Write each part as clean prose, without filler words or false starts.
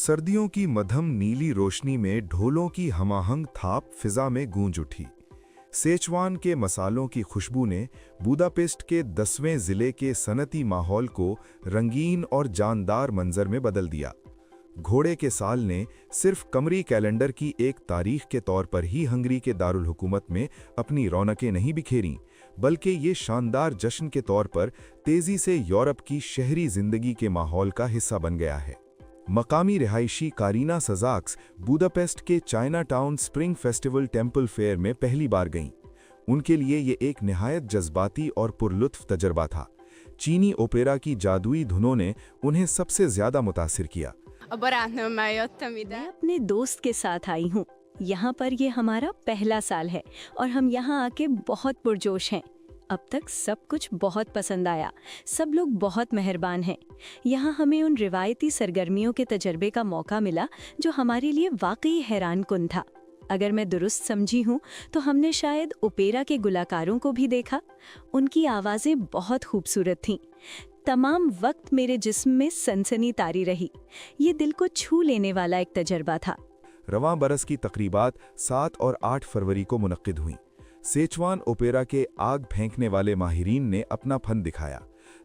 सर्दियों की मध्यम नीली रोशनी में ढोलों की हमाहंग थाप फिजा में गूंज उठी। सेचवान के मसालों की खुशबू ने बुदापेस्ट के 10वें ज़िले के सनती माहौल को रंगीन और जानदार मंजर में बदल दिया। घोड़े के साल ने सिर्फ कमरी कैलेंडर की एक तारीख के तौर पर ही हंगरी के दारुल हुकूमत में अपनी रौनकें नहीं बिखेरीं, बल्कि ये शानदार जश्न के तौर पर तेज़ी से यूरोप की शहरी जिंदगी के माहौल का हिस्सा बन गया है। मकामी रिहायशी कारीना सजाक्स बुदापेस्ट के China town spring festival temple fair में पहली बार गईं। उनके लिए ये एक निहायत जज्बाती और पुरलुत्फ तजर्बा था। चीनी ओपेरा की जादुई धुनों ने उन्हें सबसे ज्यादा मुतासिर किया। मैं अपने दोस्त के साथ आई हूँ। यहाँ पर ये हमारा पहला साल है और हम यहाँ आके बहुत पुरजोश हैं। अब तक सब कुछ बहुत पसंद आया। सब लोग बहुत मेहरबान हैं। यहाँ हमें उन रिवायती सरगर्मियों के तजर्बे का मौका मिला जो हमारे लिए वाकई हैरान कुन था। अगर मैं दुरुस्त समझी हूँ तो हमने शायद ओपेरा के गुलाकारों को भी देखा। उनकी आवाज़ें बहुत खूबसूरत थीं। तमाम वक्त मेरे जिस्म में सनसनी तारी रही। ये दिल को छू लेने वाला एक तजर्बा था। रवां बरस की तकरीबात 7 और 8 फरवरी को मुनक्किद हुईं। सेचवान ओपेरा के आग फेंकने वाले माहिरीन ने अपना फन दिखाया।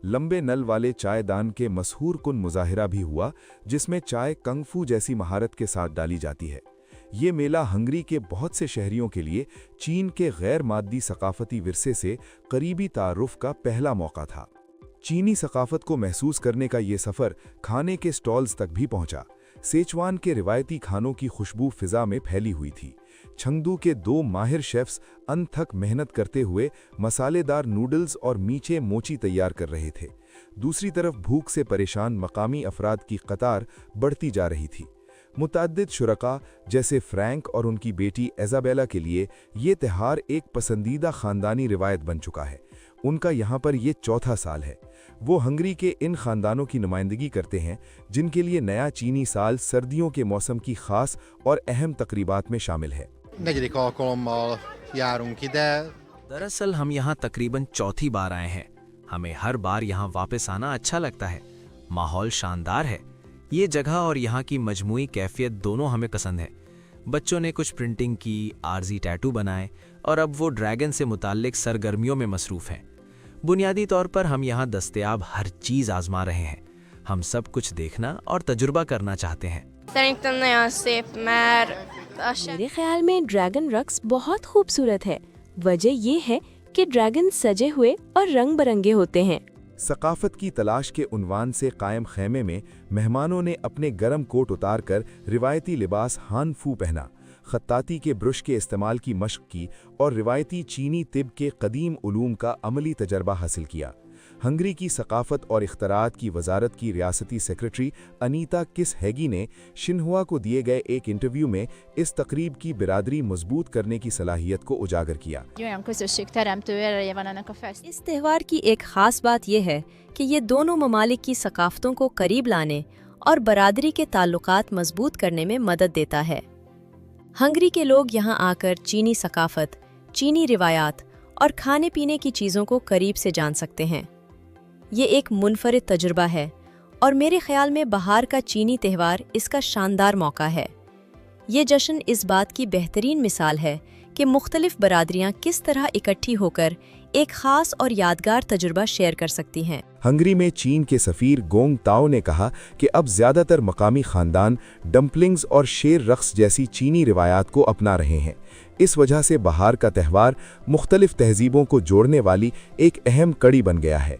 लंबे नल वाले चायदान के मशहूर कुन मुजाहिरा भी हुआ, जिसमें चाय कंगफू जैसी महारत के साथ डाली जाती है। ये मेला हंगरी के बहुत से शहरियों के लिए चीन के गैर मादी सकाफती विरसे से करीबी तारुफ का पहला मौका था। चीनी सकाफत को महसूस करने का ये सफ़र खाने के स्टॉल्स तक भी पहुंचा। सेचवान के रिवायती खानों की खुशबू फिजा में फैली हुई थी। चंगदू के 2 माहिर शेफ्स अनथक मेहनत करते हुए मसालेदार नूडल्स और मीठे मोची तैयार कर रहे थे। दूसरी तरफ भूख से परेशान मकामी अफराद की कतार बढ़ती जा रही थी। मुतअद्दिद शुरका जैसे फ्रैंक और उनकी बेटी इज़ाबेला के लिए ये त्योहार एक पसंदीदा ख़ानदानी रिवायत बन चुका है। उनका यहाँ पर ये चौथा साल है। वो हंगरी के इन ख़ानदानों की नुमाइंदगी करते हैं जिनके लिए नया चीनी साल सर्दियों के मौसम की ख़ास और अहम तकरीबात में शामिल है। दरअसल हम यहाँ तकरीबन चौथी बार आए हैं। हमें हर बार यहाँ वापस आना अच्छा लगता है। माहौल शानदार है। ये जगह और यहाँ की मजमूई कैफियत दोनों हमें पसंद है। बच्चों ने कुछ प्रिंटिंग की, आर्जी टैटू बनाए और अब वो ड्रैगन से मुताल्लिक सरगर्मियों में मसरूफ़ हैं। बुनियादी तौर पर हम यहाँ दस्तयाब हर चीज़ आजमा रहे हैं। हम सब कुछ देखना और तजुर्बा करना चाहते हैं। मेरे ख्याल में ड्रैगन रक्स बहुत खूबसूरत है। वजह ये है कि ड्रैगन सजे हुए और रंग बिरंगे होते हैं। सकाफत की तलाश के उन्वान से कायम खैमे में मेहमानों ने अपने गर्म कोट उतारकर रिवायती लिबास हान फू पहना, खत्ताती के ब्रश के इस्तेमाल की मशक की और रिवायती चीनी तिब के कदीम उलूम का अमली तजर्बा हासिल किया। हंगरी की सकाफत और इख्तरात की वजारत की रियासती सेक्रेटरी अनीता किस हैगी ने शिन्हुआ को दिए गए एक इंटरव्यू में इस तकरीब की बिरादरी मजबूत करने की सलाहियत को उजागर किया। इस त्यौहार की एक ख़ास बात यह है कि ये दोनों ममालिक की सकाफतों को करीब लाने और बरादरी के ताल्लुकात मजबूत करने में मदद देता है। हंगरी के लोग यहाँ आकर चीनी सकाफत, चीनी रिवायात और खाने पीने की चीज़ों को करीब से जान सकते हैं। ये एक मुनफरिद तजुर्बा है और मेरे ख्याल में बहार का चीनी त्यौहार इसका शानदार मौका है। ये जश्न इस बात की बेहतरीन मिसाल है कि मुख्तलिफ बरादरियाँ किस तरह इकट्ठी होकर एक ख़ास और यादगार तजुर्बा शेयर कर सकती हैं। हंगरी में चीन के सफ़ीर गोंग ताओ ने कहा कि अब ज़्यादातर मकामी ख़ानदान डम्पलिंग्स और शेर रक्स जैसी चीनी रिवायात को अपना रहे हैं। इस वजह से बहार का त्यौहार मुख्तलिफ तहजीबों को जोड़ने वाली एक अहम कड़ी बन गया है।